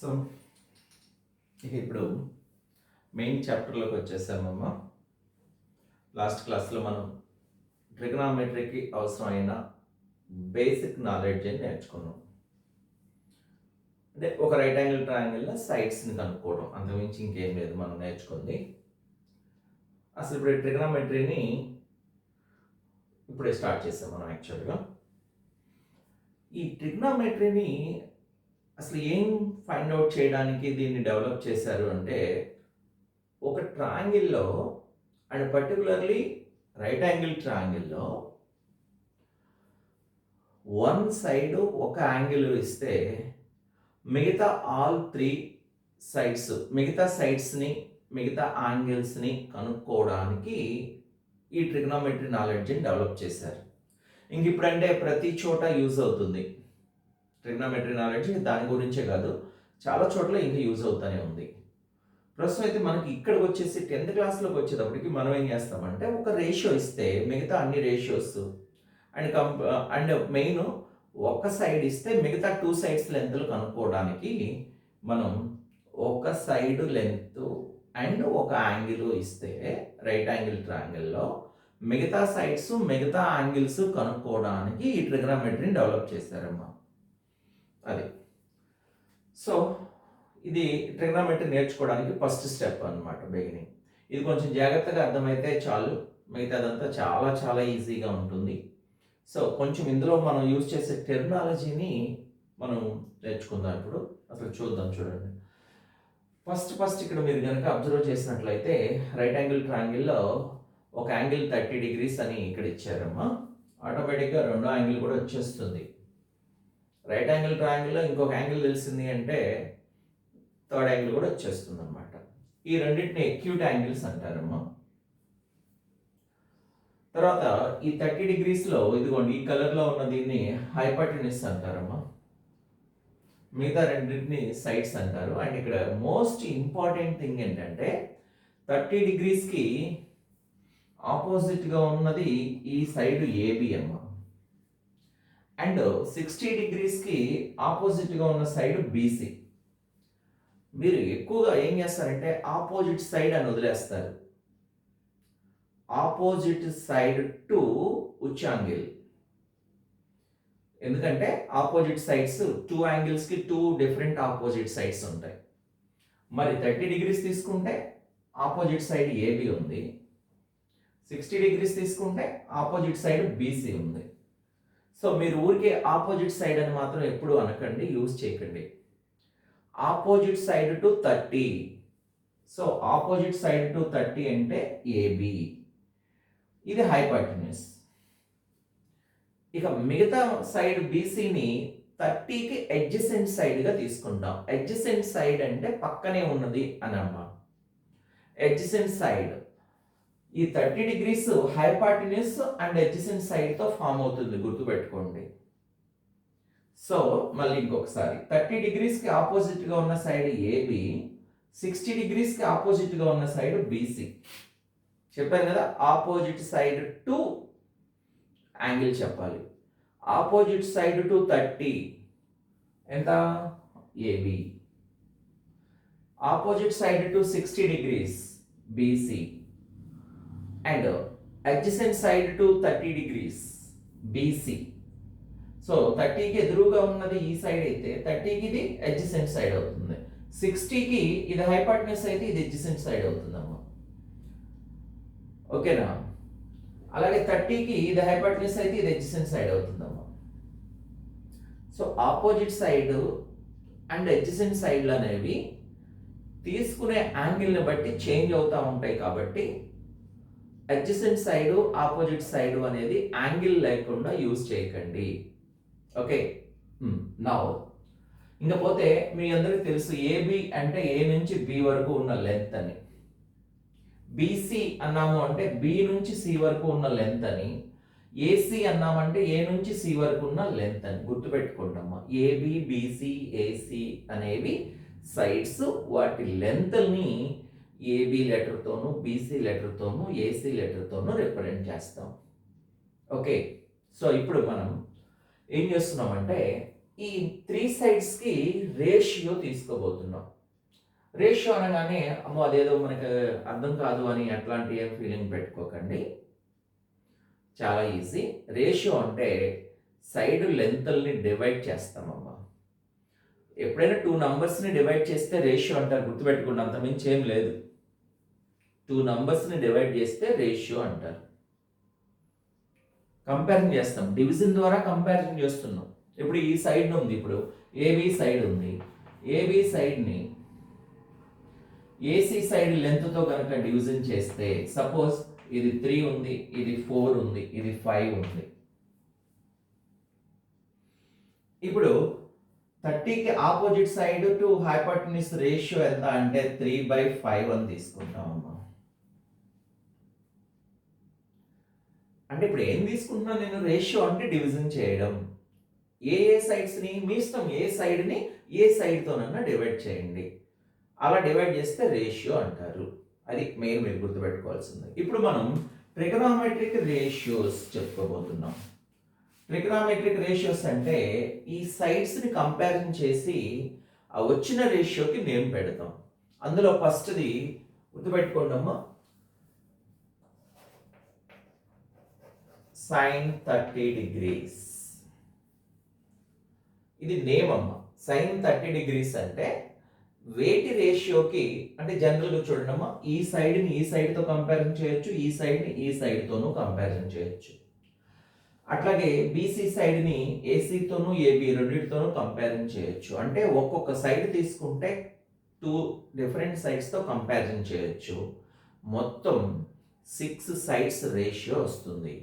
So ఇక ఇప్పుడు main చాప్టర్లోకి వచ్చేసామమ్మా. Last క్లాస్లో మనం ట్రిగనామెట్రీకి అవసరమైన బేసిక్ నాలెడ్జ్ అని నేర్చుకున్నాం. అంటే ఒక రైట్ యాంగిల్ ట్రయాంగిల్లో సైడ్స్ని కనుక్కోవడం, అంతకుమించి ఇంకేం లేదు మనం నేర్చుకుంది. అసలు ఇప్పుడు ట్రిగనామెట్రీని ఇప్పుడే స్టార్ట్ చేసాం మనం. యాక్చువల్గా ఈ ట్రిగనామెట్రీని అసలు ఏం ఫైండ్ అవుట్ చేయడానికి దీన్ని డెవలప్ చేశారు అంటే, ఒక ట్రయాంగిల్లో అండ్ పర్టికులర్లీ రైట్ యాంగిల్ ట్రయాంగిల్లో వన్ సైడ్ ఒక యాంగిల్ ఇస్తే మిగతా ఆల్ త్రీ సైడ్స్, మిగతా సైడ్స్ని, మిగతా యాంగిల్స్ని కనుక్కోవడానికి ఈ ట్రిగనామెట్రీ నాలెడ్జ్ని డెవలప్ చేశారు. ఇంక ఇప్పుడంటే ప్రతి చోట యూజ్ అవుతుంది ట్రిగనామెట్రీ నాలెడ్జ్. దాని గురించే కాదు, చాలా చోట్ల ఇంకా యూజ్ అవుతూనే ఉంది. ప్రస్తుతం అయితే మనకి ఇక్కడికి వచ్చేసి 10th క్లాస్లోకి వచ్చేటప్పటికి మనం ఏం చేస్తామంటే, ఒక రేషియో ఇస్తే మిగతా అన్ని రేషియోస్ అండ్ మెయిన్ ఒక సైడ్ ఇస్తే మిగతా 2 సైడ్స్ లెంత్లు కనుక్కోవడానికి మనం ఒక సైడ్ లెంత్ అండ్ ఒక యాంగిల్ ఇస్తే రైట్ యాంగిల్ ట్రయాంగిల్లో మిగతా సైడ్స్, మిగతా యాంగిల్స్ కనుక్కోవడానికి ఈ ట్రిగనామెట్రీని డెవలప్ చేశారమ్మా. అది సో ఇది ట్రిగనామెట్రీ నేర్చుకోవడానికి ఫస్ట్ స్టెప్ అన్నమాట, బిగినింగ్. ఇది కొంచెం జాగ్రత్తగా అర్థమైతే చాలు, మిగతాదంతా చాలా చాలా ఈజీగా ఉంటుంది. సో కొంచెం ఇందులో మనం యూజ్ చేసే టెర్మినాలజీని మనం నేర్చుకుందాం. ఇప్పుడు అసలు చూద్దాం. చూడండి, ఫస్ట్ ఇక్కడ మీరు కనుక అబ్జర్వ్ చేసినట్లయితే రైట్ యాంగిల్ ట్రయాంగిల్లో ఒక యాంగిల్ 30 degrees అని ఇక్కడ ఇచ్చారమ్మా. ఆటోమేటిక్గా రెండో యాంగిల్ కూడా వచ్చేస్తుంది. రైట్ యాంగిల్ ట్రయాంగిల్లో ఇంకొక యాంగిల్ తెలిసింది అంటే థర్డ్ యాంగిల్ కూడా వచ్చేస్తుంది అనమాట. ఈ రెండింటిని ఎక్యూట్ యాంగిల్స్ అంటారమ్మా. తర్వాత ఈ 30 degreesలో ఇదిగోండి ఈ కలర్లో ఉన్న దీన్ని హైపోటెన్యూస్ అంటారమ్మా. మిగతా రెండింటిని సైడ్స్ అంటారు. అండ్ ఇక్కడ మోస్ట్ ఇంపార్టెంట్ థింగ్ ఏంటంటే 30 degreesకి ఆపోజిట్గా ఉన్నది ఈ సైడ్ ఏబి అమ్మా. అండ్ 60 degreesకి ఆపోజిట్గా ఉన్న సైడ్ బీసీ. మీరు ఎక్కువగా ఏం చేస్తారంటే ఆపోజిట్ సైడ్ అని వదిలేస్తారు. ఆపోజిట్ సైడ్ టు ఉచ్చాంగిల్. ఎందుకంటే ఆపోజిట్ సైడ్స్ 2 యాంగిల్స్కి 2 డిఫరెంట్ ఆపోజిట్ సైడ్స్ ఉంటాయి. మరి 30 degrees తీసుకుంటే ఆపోజిట్ సైడ్ ఏబి ఉంది, 60 degrees తీసుకుంటే ఆపోజిట్ సైడ్ బీసీ ఉంది. సో మీరు ఊరికే ఆపోజిట్ సైడ్ అని మాత్రం ఎప్పుడు అనకండి, యూజ్ చేయకండి. Opposite side to 30. So opposite side to 30 అంటే ఏబి, ఇది హైపోటెన్యూస్. ఇక మిగతా సైడ్ బీసీని 30కి అడ్జసెంట్ సైడ్గా తీసుకుంటాం. అడ్జసెంట్ సైడ్ అంటే పక్కనే ఉన్నది అని అమ్మా. అడ్జసెంట్ సైడ్ ఈ 30 degrees హైపోటెన్యూస్ అండ్ అడ్జసెంట్ సైడ్తో ఫామ్ అవుతుంది, గుర్తుపెట్టుకోండి. సో మళ్ళీ ఇంకొకసారి 30 degreesకి ఆపోజిట్గా ఉన్న సైడ్ ఏబి, 60 degreesకి ఆపోజిట్గా ఉన్న సైడ్ బీసీ. చెప్పాను కదా, ఆపోజిట్ సైడ్ టు యాంగిల్ చెప్పాలి. ఆపోజిట్ సైడ్ టు 30 ఎంత? AB. Opposite side to 60 degrees BC. And adjacent side to 30 degrees BC. So 30కి ఎదురుగా ఉన్నది ఈ సైడ్ అయితే 30కి ఇది అడ్జసెంట్ సైడ్ అవుతుంది, 60కి ఇది హైపోటెన్యూస్ అయితే ఇది అడ్జసెంట్ సైడ్ అవుతుందమ్మా. ఓకేనా? అలాగే 30కి ఇది హైపోటెన్యూస్ అయితే ఇది అడ్జసెంట్ సైడ్ అవుతుందమ్మా. So opposite side and adjacent సైడ్లు అనేవి తీసుకునే యాంగిల్ని బట్టి చేంజ్ అవుతూ ఉంటాయి. కాబట్టి అడ్జసెంట్ సైడ్, ఆపోజిట్ సైడ్ అనేది యాంగిల్ లేకుండా యూజ్ చేయకండి. ఓకే, నౌ ఇంకపోతే మీ అందరికి తెలుసు ఏబి అంటే ఏ నుంచి బి వరకు ఉన్న లెంత్ అని, బీసీ అన్నాము అంటే బి నుంచి సి వరకు ఉన్న లెంత్ అని, ఏసీ అన్నామంటే ఏ నుంచి సి వరకు ఉన్న లెంత్ అని గుర్తుపెట్టుకుంటామా. ఏబి, బీసీ, ఏసీ అనేవి సైడ్స్. వాటి లెంత్ని ఏబి లెటర్తోనూ, బీసీ లెటర్తోనూ, ఏసీ లెటర్తోనూ రిప్రజెంట్ చేస్తాం. ఓకే, సో ఇప్పుడు మనం ఏం చేస్తున్నామంటే ఈ 3 సైడ్స్కి రేషియో తీసుకోబోతున్నాం. రేషియో అనగానే అమ్మో అదేదో మనకు అర్థం కాదు అని అట్లాంటి ఏం ఫీలింగ్ పెట్టుకోకండి. చాలా ఈజీ. రేషియో అంటే సైడ్ లెంత్ల్ని డివైడ్ చేస్తామమ్మా. ఎప్పుడైనా 2 నంబర్స్ని డివైడ్ చేస్తే రేషియో అంటారు, గుర్తుపెట్టుకోండి. అంతమించి ఏం లేదు. 2 నంబర్స్ని డివైడ్ చేస్తే రేషియో అంటారు. కంపారిజన్ చేస్తాం, డివిజన్ ద్వారా కంపారిజన్ చేస్తున్నాం. ఇప్పుడు ఈ సైడ్ ఉంది, ఇప్పుడు ఏబి సైడ్ ఉంది. ఏబి సైడ్ని ఏసీ సైడ్ లెంత్తో కనుక డివిజన్ చేస్తే, సపోజ్ ఇది 3 ఉంది, ఇది 4 ఉంది, ఇది 5 ఉంది. ఇప్పుడు 30కి opposite side to hypotenuse ratio ఎంత అంటే 3/5 అని తీసుకుంటామమ్మా. అంటే ఇప్పుడు ఏం తీసుకుంటున్నాను నేను? రేషియో అంటే డివిజన్ చేయడం. ఏ సైడ్స్ని మీ ఇష్టం, ఏ సైడ్ని ఏ సైడ్తోనన్నా డివైడ్ చేయండి. అలా డివైడ్ చేస్తే రేషియో అంటారు. అది మెయిన్ మీరు గుర్తుపెట్టుకోవాల్సింది. ఇప్పుడు మనం ట్రిగనామెట్రిక్ రేషియోస్ చెప్పుకోబోతున్నాం. ట్రిగనామెట్రిక్ రేషియోస్ అంటే ఈ సైడ్స్ని కంపారిజన్ చేసి ఆ వచ్చిన రేషియోకి నేమ్ పెడతాం. అందులో ఫస్ట్ది గుర్తుపెట్టుకోండి అమ్మా, sin 30 degrees. ఇది నేమ్ అమ్మ. sin 30 degrees అంటే వేటి రేషియోకి, అంటే జనరల్గా చూడండి అమ్మా, ఈ సైడ్ని ఈ సైడ్తో కంపారిజన్ చేయొచ్చు, ఈ సైడ్ని ఈ సైడ్తోనూ కంపారిజన్ చేయొచ్చు. అట్లాగే బీసీ సైడ్ని ఏసీతోనూ ఏబీ రెండింటితోనూ కంపారిజన్ చేయొచ్చు. అంటే ఒక్కొక్క సైడ్ తీసుకుంటే 2 డిఫరెంట్ సైడ్స్తో కంపారిజన్ చేయొచ్చు. మొత్తం 6 సైడ్స్ రేషియో వస్తుంది.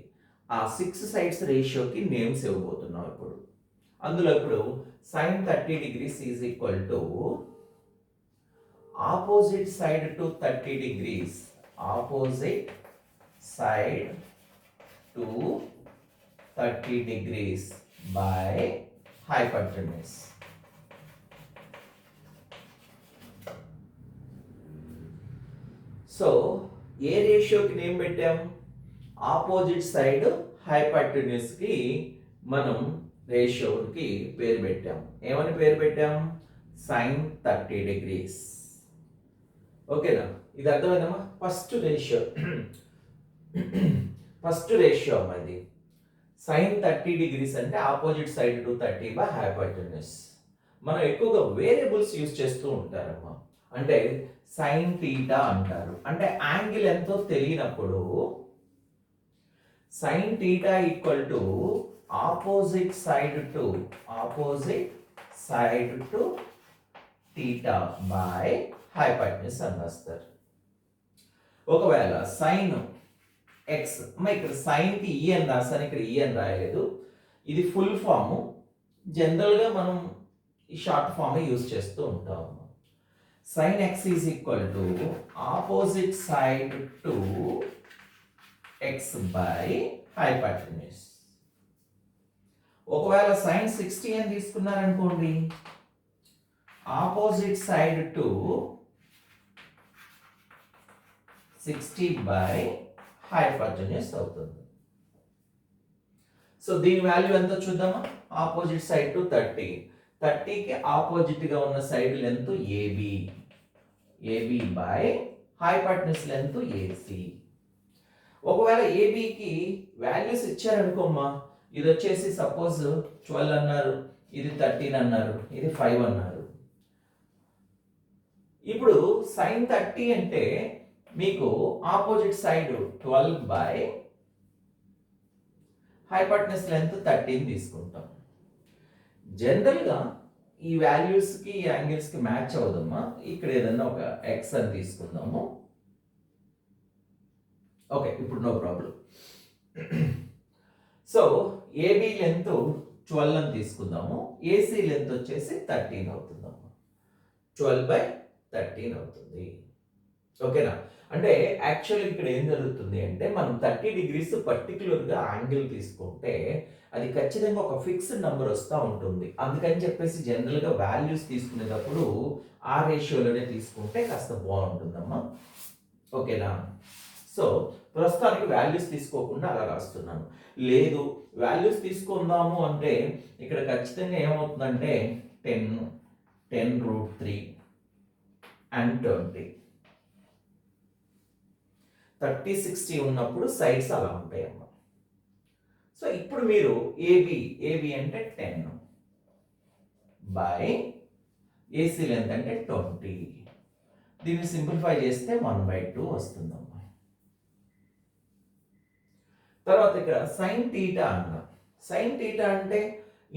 ఆ 6 సైడ్స్ రేషియోకి నేమ్స్ ఇవ్వబోతున్నాం ఇప్పుడు. అందులో ఇప్పుడు sin 30 degrees is equal to opposite side to 30 degrees, ఆపోజిట్ side to 30 degrees by hypotenuse. So ఏ రేషియోకి నేమ్ పెట్టాం? ఆపోజిట్ సైడ్ హైపోటెన్యూస్కి మనం రేషియోకి పేరు పెట్టాం. ఏమని పేరు పెట్టాం? sin 30 degrees. ఓకేనా? ఇది అర్థమైందమ్మా? ఫస్ట్ రేషియో అమ్మా ఇది. sin 30 degrees అంటే opposite side to 30 by hypotenuse. మనం ఎక్కువగా వేరియబుల్స్ యూజ్ చేస్తూ ఉంటారమ్మా. అంటే sin θ అంటారు. అంటే యాంగిల్ ఎంతో తెలియనప్పుడు sin θ equal to opposite side to θ by hypotenuse అని రాస్తారు. ఒకవేళ సైన్ ఎక్స్, ఇక్కడ సైన్కి ఈ అని రాస్తాను, ఇక్కడ ఈ అని రాయలేదు. ఇది ఫుల్ ఫామ్. జనరల్గా మనం ఈ షార్ట్ ఫామ్ యూజ్ చేస్తూ ఉంటాము. sin x is equal to opposite side to x by hypotenuse. ఒకవేళ sin 60 అని తీసుకున్నారనుకోండి, opposite side to 60 by hypotenuse అవుతుంది. సో దీని వాల్యూ ఎంత చూద్దామా? ఆపోజిట్ సైడ్ టు 30, 30కి ఆపోజిట్ గా ఉన్న side length AB by hypotenuse length AC. ఒకవేళ ఏబికి వాల్యూస్ ఇచ్చారనుకోమ్మా, ఇది వచ్చేసి సపోజ్ 12 అన్నారు, ఇది 13 అన్నారు, ఇది 5 అన్నారు. ఇప్పుడు sin 30 అంటే మీకు opposite side 12 by hypotenuse length 13 తీసుకుంటాం. జనరల్గా ఈ వాల్యూస్కి ఈ యాంగిల్స్కి మ్యాచ్ అవుదమ్మా. ఇక్కడ ఏదన్నా ఒక ఎక్స్ అని తీసుకుందాము. ఓకే, ఇప్పుడు no problem. So AB length 12 అని తీసుకుందాము, ఏసీ లెంత్ వచ్చేసి 13 అవుతుందమ్మా. 12 బై 13 అవుతుంది. ఓకేనా? అంటే యాక్చువల్లీ ఇక్కడ ఏం జరుగుతుంది అంటే, మనం 30 degrees పర్టికులర్గా యాంగిల్ తీసుకుంటే అది ఖచ్చితంగా ఒక ఫిక్స్డ్ నెంబర్ వస్తూ ఉంటుంది. అందుకని చెప్పేసి జనరల్గా వాల్యూస్ తీసుకునేటప్పుడు ఆ రేషియోలోనే తీసుకుంటే కాస్త బాగుంటుందమ్మా. ఓకేనా? సో ప్రస్తుతానికి వాల్యూస్ తీసుకోకుండా అలా రాస్తున్నాను. లేదు వాల్యూస్ తీసుకుందాము అంటే ఇక్కడ ఖచ్చితంగా ఏమవుతుందంటే 10 and 20 30 60 ఉన్నప్పుడు సైడ్స్ అలా ఉంటాయి అమ్మ. సో ఇప్పుడు మీరు ఏబి అంటే 10 బై ఏసీ లెంత్ అంటే 20. దీన్ని సింప్లిఫై చేస్తే 1/2 వస్తుందమ్మా. తర్వాత ఇక్కడ సైన్ టీటా అన్న. సైన్ టీటా అంటే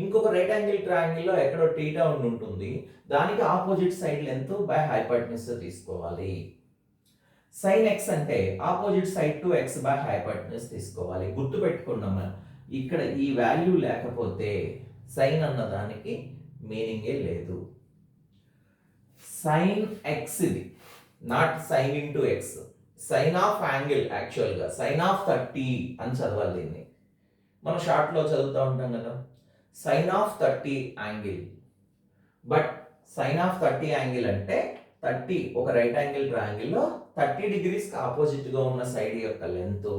ఇంకొక రైట్ యాంగిల్ ట్రయాంగిల్లో ఎక్కడో టీటా ఉంటుంది, దానికి ఆపోజిట్ సైడ్ లెంత్ బై హైపాటెన్యూస్ తీసుకోవాలి. సైన్ ఎక్స్ అంటే opposite side to X by హైపాటెన్యూస్ తీసుకోవాలి. గుర్తుపెట్టుకున్నామా, ఇక్కడ ఈ వాల్యూ లేకపోతే సైన్ అన్న దానికి మీనింగే లేదు. సైన్ ఎక్స్ ఇది not sine into x. Sine of angle యాక్చువల్గా సైన్ ఆఫ్ 30 అని చదవాలి దీన్ని. మనం షార్ట్లో చదువుతూ ఉంటాం కదా, sine of 30 angle. But sine of 30 angle అంటే 30 ఒక రైట్ యాంగిల్ ట్రయాంగిల్లో 30 డిగ్రీస్కి ఆపోజిట్గా ఉన్న సైడ్ యొక్క లెంత్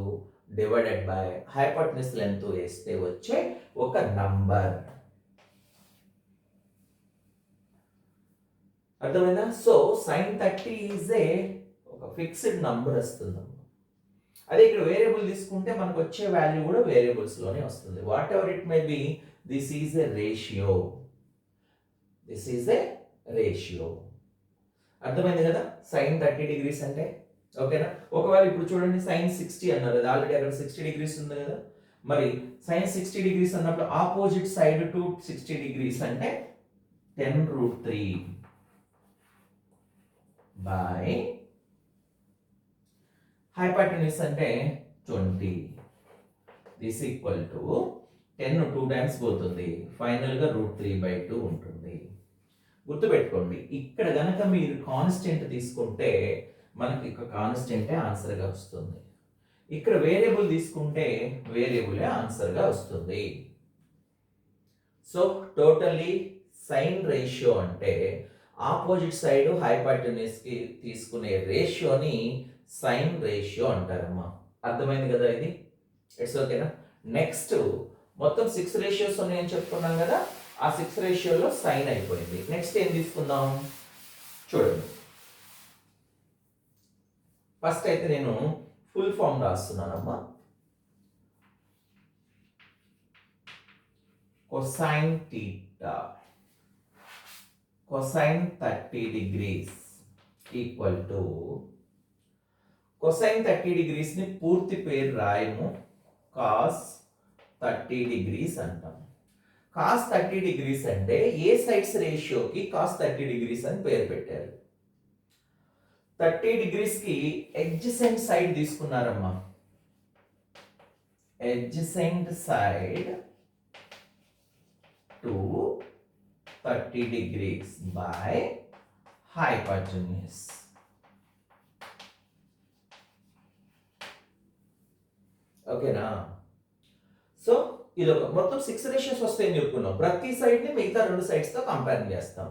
డివైడెడ్ బై హైపాటెన్యూస్ లెంత్ వేస్తే వచ్చే ఒక నంబర్. అర్థమైందా? సో సైన్ 30 ఈజ్ ఏ ఒక ఫిక్స్డ్ నంబర్ వస్తుంది. అదే ఇక్కడ వేరియబుల్ తీసుకుంటే మనకు వచ్చే వాల్యూ కూడా వేరియబుల్స్ లోనే వస్తుంది. What ever it may be, this is a ratio. This is a ratio. అర్థమైంది కదా సైన్ 30 డిగ్రీస్ అంటే? ఓకేనా? ఒకవేళ ఇప్పుడు చూడండి సైన్ 60 అన్నారు, అది ఆల్రెడీ అక్కడ 60 డిగ్రీస్ ఉంది కదా. మరి సైన్ 60 డిగ్రీస్ అన్నప్పుడు ఆపోజిట్ సైడ్ టు 60 డిగ్రీస్ అంటే 10√3 బై హైపాటెన్యూస్ అంటే 20. దిస్ ఈక్వల్ టు 10 2 టైమ్స్ పోతుంది, ఫైనల్గా √3/2 ఉంటుంది. గుర్తుపెట్టుకోండి, ఇక్కడ గనక మీరు కాన్స్టెంట్ తీసుకుంటే మనకి ఇక కాన్స్టెంటే ఆన్సర్గా వస్తుంది. ఇక్కడ వేరియబుల్ తీసుకుంటే వేరియబులే ఆన్సర్గా వస్తుంది. సో టోటల్లీ సైన్ రేషియో అంటే ఆపోజిట్ సైడ్ హైపాటెన్యూస్కి తీసుకునే రేషియోని సైన్ రేషియో అంటారమ్మా. అర్థమైంది కదా ఇది? ఇట్స్ ఓకేనా? నెక్స్ట్ మొత్తం 6 రేషియోస్ ఉన్నాయని చెప్పుకున్నాం కదా, ఆ 6 రేషియోలో సైన్ అయిపోయింది. నెక్స్ట్ ఏం తీసుకుందాం చూడండి. ఫస్ట్ అయితే నేను ఫుల్ ఫామ్ రాస్తున్నానమ్మా. Cosine theta cosine 30 degrees equal to cosine 30 degrees ని పూర్తి పేరు రాయము, కాస్ 30 డిగ్రీస్ అంటాం. కాస్ 30 డిగ్రీస్ అంటే ఏ సైడ్స్ రేషియోకి కాస్ 30 డిగ్రీస్ అని పేరు పెట్టారు. 30 డిగ్రీస్ కి ఎడ్జసెంట్ సైడ్ తీసుకున్నారమ్మా. Adjacent side to 30 degrees by hypotenuse. ఓకేనా? సో ఇది ఒక మొత్తం 6 రేషియోస్ వస్తాయని చెప్పుకున్నాం. ప్రతి సైడ్ ని మిగతా 2 సైడ్స్ తో కంపేర్ చేస్తాం.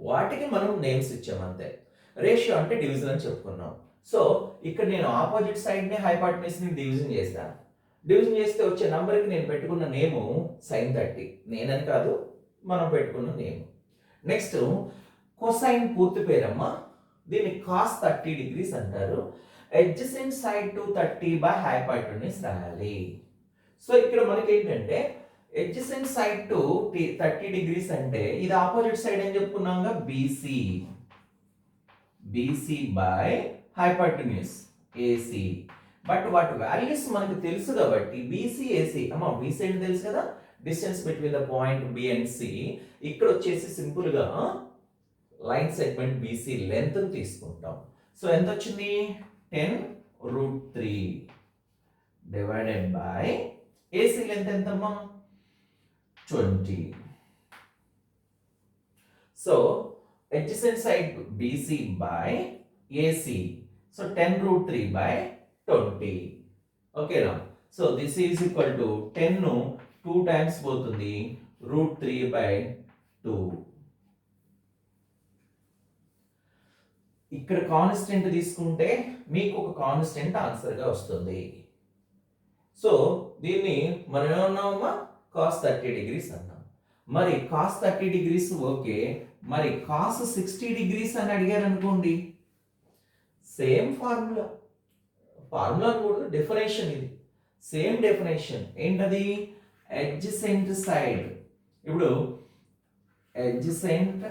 వాటికి మనం నేమ్స్ ఇచ్చాం అంతే. రేషియో అంటే డివిజన్ అని చెప్పుకున్నాం. సో ఇక్కడ నేను ఆపోజిట్ సైడ్ ని హైపాటెన్యూస్ ని డివిజన్ చేస్తాను. డివిజన్ చేస్తే వచ్చే నంబర్ కి నేను పెట్టుకున్న నేము sin 30. నేనని కాదు, మనం పెట్టుకున్న నేమ్. నెక్స్ట్ కొసైన్ పూర్తి పేరమ్మా. దీన్ని కాస్ 30 డిగ్రీస్ అంటారు. ఎడ్జసెంట్ సైడ్ టు 30 బై హైపాటెన్యూస్ రాయాలి. సో ఇక్కడ మనకి ఏంటంటే ఎడ్జసెంట్ సైడ్ టు 30 డిగ్రీస్ అంటే ఇది ఆపోజిట్ సైడ్ అని చెప్పుకున్నాంగా, BC. BC by hypotenuse AC. But వాటి వాల్యూస్ మనకు తెలుసు కాబట్టి బీసీ ఏసీ అమ్మా. బీసీ అంటే తెలుసు కదా, distance between the point B and C. ఇక్కడ వచ్చేసి సింపుల్ గా లైన్ సెగ్మెంట్ బీసీ లెంత్ తీసుకుంటాం. సో ఎంత వచ్చింది? 10√3 డివైడెడ్ బై ఏసీ లెంత్ ఎంతమ్మా? 20. So adjacent side BC by AC. So 10√3 by 20. Okay now. So this is equal to 10 no 2 times పోతుంది, √3/2. ఇక్కడ constant తీసుకుంటే మీకు ఒక కాన్స్టెంట్ ఆన్సర్గా వస్తుంది. సో దీన్ని మనం ఏమన్నామమ్మా కాస్ 30 డిగ్రీస్ అన్నాం. మరి కాస్ 30 డిగ్రీస్ ఓకే, మరి కాస్ 60 డిగ్రీస్ అని అడిగారు అనుకోండి, సేమ్ ఫార్ములా కూడా డెఫినేషన్, ఇది సేమ్ డెఫినేషన్. ఏంటది? Adjacent side. ఇప్పుడు adjacent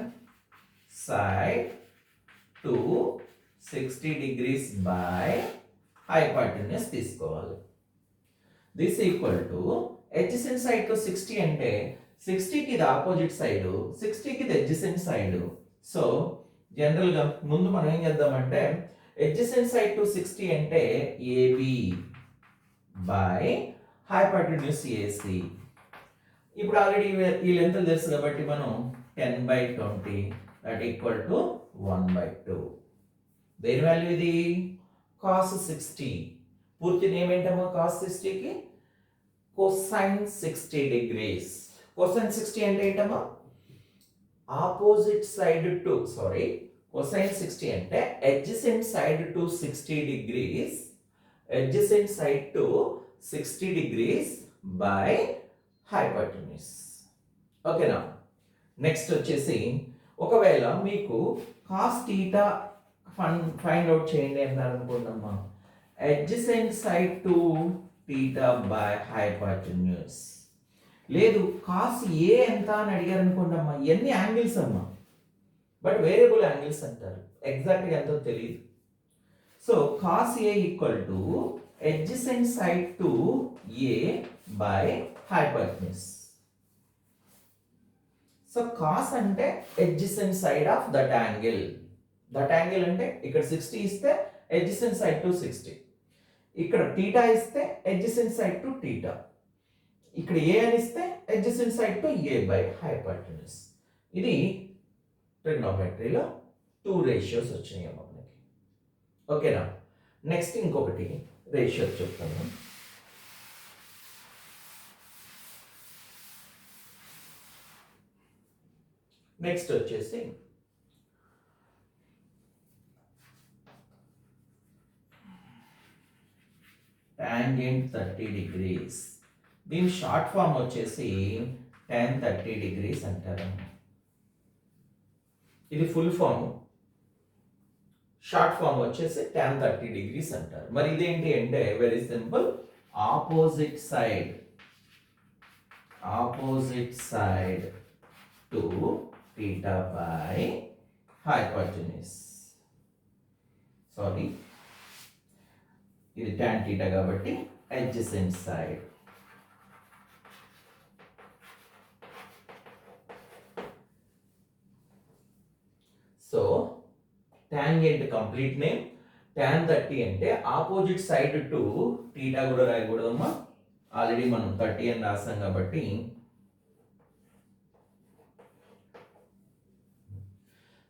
side to 60 degrees by hypotenuse తీసుకోవాలి. This equal to adjacent side to 60 అంటే 60కి ఇది ఆపోజిట్ సైడ్, 60కి ఇది అడ్జసెంట్ సైడ్. సో జనరల్గా ముందు మనం ఏం చేద్దామంటే అడ్జసెంట్ సైడ్ టు 60 అంటే ఏబి బై హైపోటెన్యూస్ ఏసి. ఇప్పుడు ఆల్రెడీ ఈ లెంత్ తెలుసు కాబట్టి మనం 10/20 దట్ ఈక్వల్ టు 1/2. దేని వాల్యూ ఇది? కాస్ 60. పూర్తి నేమ్ ఏంటమ్మా కాస్ 60కి? Cosine 60 degrees. కొసైన్ 60 అంటే ఏంటమ్మా? ఆపోజిట్ సైడ్ టు కొసైన్ 60 అంటే adjacent side to 60 degrees, adjacent side to 60 degrees by hypotenuse. ఓకేనా? నెక్స్ట్ వచ్చేసి ఒకవేళ మీకు కాస్ థీటా ఫైండ్ అవుట్ చేయండి అన్నారు అనుకుంటామా, adjacent side to theta by hypotenuse. లేదు కాస్ ఏ ఎంత అని అడిగారు అనుకోండమ్మా, ఎన్ని యాంగిల్స్ అమ్మా, బట్ వేరియబుల్ యాంగిల్స్ అంటారు, ఎగ్జాక్ట్గా ఎంతో తెలియదు. So cos A equal to adjacent side to A by hypotenuse. So cos అంటే adjacent side of that angle. That angle అంటే ఇక్కడ 60 ఇస్తే adjacent side to 60. ఇక్కడ theta ఇస్తే adjacent side to theta. ఇక్కడ A అని ఇస్తే adjacent side to A by hypotenuse. ఇది ట్రిగ్నోమెట్రీలో 2 రేషియోస్ వచ్చినాయి మనకి. ఓకేనా? నెక్స్ట్ ఇంకొకటి రేషియో చెప్తాను. నెక్స్ట్ వచ్చేసి టాంజెంట్ 30 డిగ్రీస్. దీని షార్ట్ ఫామ్ వచ్చేసి tan 30 డిగ్రీస్ అంటారు. ఇది ఫుల్ ఫామ్, షార్ట్ ఫామ్ వచ్చేసి tan 30 డిగ్రీస్ అంటారు. మరి ఇదేంటి అంటే very simple, opposite side to theta by hypotenuse. Sorry, ఇది tan theta కాబట్టి adjacent side. So tangent complete name tan 30 అంటే ఆపోజిట్ సైడ్ టు థీటా కూడా రాయకూడదమ్మా, ఆల్రెడీ మనం 30 అని రాసాం కాబట్టి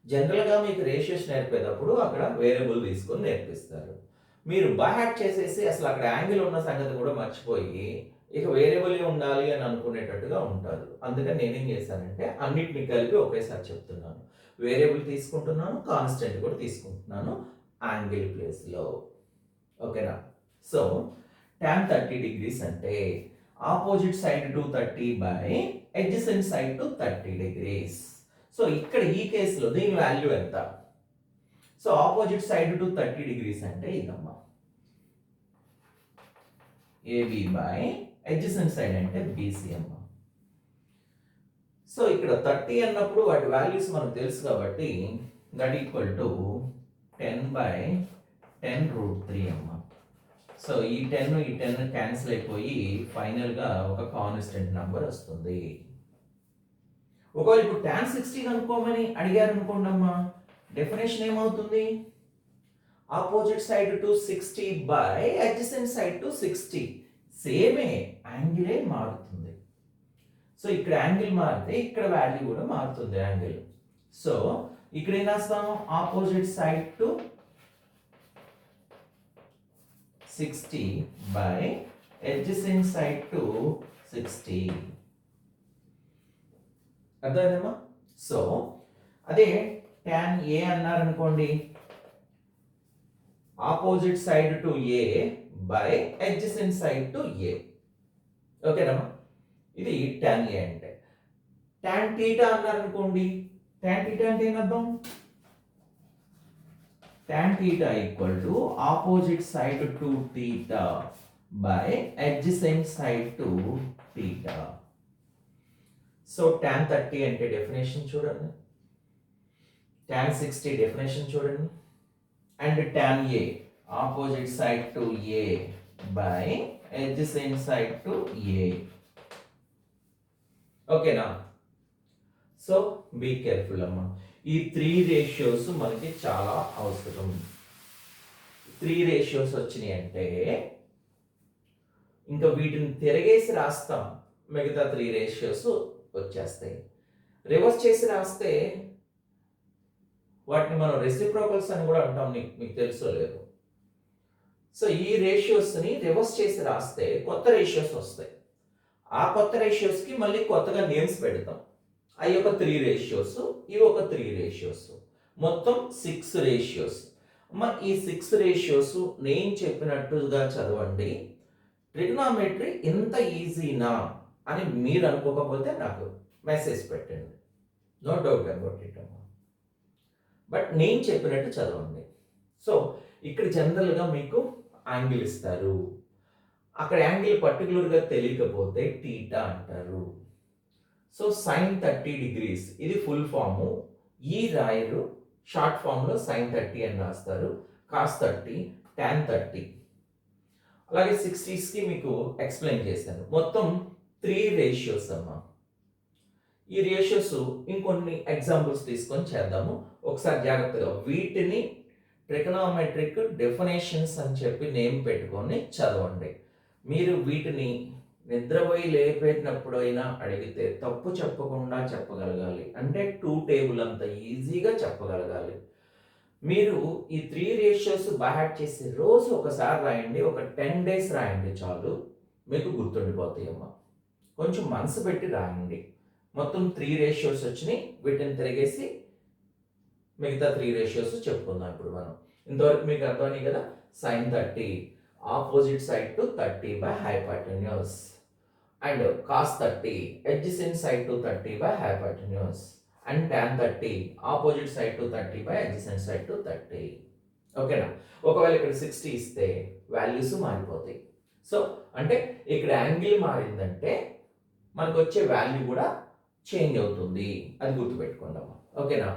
జనరల్గా మీకు రేషియోస్ నేర్పేటప్పుడు అక్కడ వేరియబుల్ తీసుకొని నేర్పిస్తారు. మీరు బై హార్ట్ చేసేసి అసలు అక్కడ యాంగిల్ ఉన్న సంగతి కూడా మర్చిపోయి ఇక వేరియబుల్ ఉండాలి అని అనుకునేటట్టుగా ఉంటారు. అందుకని నేనేం చేశానంటే అన్నిటిని కలిపి ఒకేసారి చెప్తున్నాను. వేరియబుల్ తీసుకుంటున్నాను, కాన్స్టెంట్ కూడా తీసుకుంటున్నాను యాంగిల్ ప్లేస్లో. ఓకేనా? సో tan 30 డిగ్రీస్ అంటే opposite side to 30 by adjacent side to 30 degrees. So ఇక్కడ ఈ కేసులో దీని వాల్యూ ఎంత? So opposite side to 30 degrees అంటే ఇదమ్మా, ఏబి బై అడ్జసెంట్ సైడ్ అంటే బీసీ అమ్మా. సో ఇక్కడ 30 అన్నప్పుడు వాటి వాల్యూస్ మనకు తెలుసు కాబట్టి దట్ ఈక్వల్ టు 10/10√3 అమ్మా. సో ఈ 10 క్యాన్సిల్ అయిపోయి ఫైనల్గా ఒక కాన్స్టెంట్ నెంబర్ వస్తుంది. ఒకవేళ ఇప్పుడు tan 60 కనుక్కోమని అడిగారు అనుకోండి అమ్మా, డెఫినేషన్ ఏమవుతుంది? Opposite side to 60 by adjacent side to 60. సేమే, యాంగిలే మారుతుంది. సో ఇక్కడ యాంగిల్ మారితే ఇక్కడ వాల్యూ కూడా మారుతుంది యాంగిల్. సో ఇక్కడ ఏం రాస్తాము? Opposite side to 60 by adjacent side to 60. అర్థమైందమ్మా? సో అదే tan A అన్నారనుకోండి, opposite side to A by adjacent side to A. ఓకేనమ్మా, ఇది tan ఏ అంటే. tan θ అన్నారనుకోండి, tan θ అంటే ఏమర్థం? tan θ equal to opposite side to θ by adjacent side to θ. So tan 30 అంటే డెఫినేషన్ చూడండి, tan 60 డెఫినేషన్ చూడండి, and tan a opposite side to a by adjacent side to a. ఓకేనా? సో బీ కేర్ఫుల్ అమ్మా. ఈ 3 ratios మనకి చాలా అవసరం. 3 ratios వచ్చినాయి అంటే ఇంకా వీటిని తిరగేసి రాస్తాం, మిగతా 3 రేషియోస్ వచ్చేస్తాయి. రివర్స్ చేసి రాస్తే వాటిని మనం రెసిప్రోకల్స్ అని కూడా అంటాం, మీకు తెలుసో లేదు. సో ఈ రేషియోస్ని రివర్స్ చేసి రాస్తే కొత్త రేషియోస్ వస్తాయి. ఆ కొత్త రేషియోస్కి మళ్ళీ కొత్తగా నేమ్స్ పెడతాం. అవి ఒక 3 రేషియోస్, ఇవి ఒక 3 రేషియోస్, మొత్తం 6 రేషియోస్. ఈ 6 రేషియోస్ నేను చెప్పినట్టుగా చదవండి. ట్రిగ్నామెట్రీ ఇంత ఈజీనా అని మీరు అనుకోకపోతే నాకు మెసేజ్ పెట్టండి, నో డౌట్ అబౌట్ ఇట్ అమ్మా. బట్ నేను చెప్పినట్టు చదవండి. సో ఇక్కడ జనరల్గా మీకు యాంగిల్ ఇస్తారు, అక్కడ యాంగిల్ పర్టికులర్గా తెలియకపోతే టీటా అంటారు. సో sin 30 degrees ఇది ఫుల్ ఫాము, ఈ రాయరు షార్ట్ ఫామ్లో sin 30 అని రాస్తారు, cos 30, tan 30. అలాగే 60స్కి మీకు ఎక్స్ప్లెయిన్ చేశాను. మొత్తం 3 రేషియోస్ అమ్మా. ఈ రేషియోస్ ఇంకొన్ని ఎగ్జాంపుల్స్ తీసుకొని చేద్దాము. ఒకసారి జాగ్రత్తగా వీటిని ట్రిగనోమెట్రిక్ డెఫినేషన్స్ అని చెప్పి నేమ్ పెట్టుకొని చదవండి. మీరు వీటిని నిద్రపోయి లేపేటప్పుడైనా అడిగితే తప్పు చెప్పకుండా చెప్పగలగాలి, అంటే 2 టేబుల్ అంత ఈజీగా చెప్పగలగాలి. మీరు ఈ 3 రేషియోస్ బైహార్ట్ చేసి రోజు ఒకసారి రాయండి, ఒక 10 days రాయండి చాలు, మీకు గుర్తుండిపోతాయి అమ్మా. కొంచెం మనసు పెట్టి రాయండి. మొత్తం 3 రేషియోస్ వచ్చినాయి, వీటిని తిరిగేసి మిగతా 3 రేషియోస్ చెప్పుకుందాం ఇప్పుడు మనం. ఇంతవరకు మీకు అర్థమైంది కదా. sin 30 opposite side to 30 by hypotenuse, and cos 30 adjacent side to 30 by hypotenuse, and tan 30 opposite side to 30 by adjacent side to 30. ఓకేనా? ఒకవేళ ఇక్కడ 60 ఇస్తే వాల్యూస్ మారిపోతాయి. సో అంటే ఇక్కడ యాంగిల్ మారిందంటే మనకు వచ్చే వాల్యూ కూడా చేంజ్ అవుతుంది, అది గుర్తుపెట్టుకుందాం. ఓకేనా?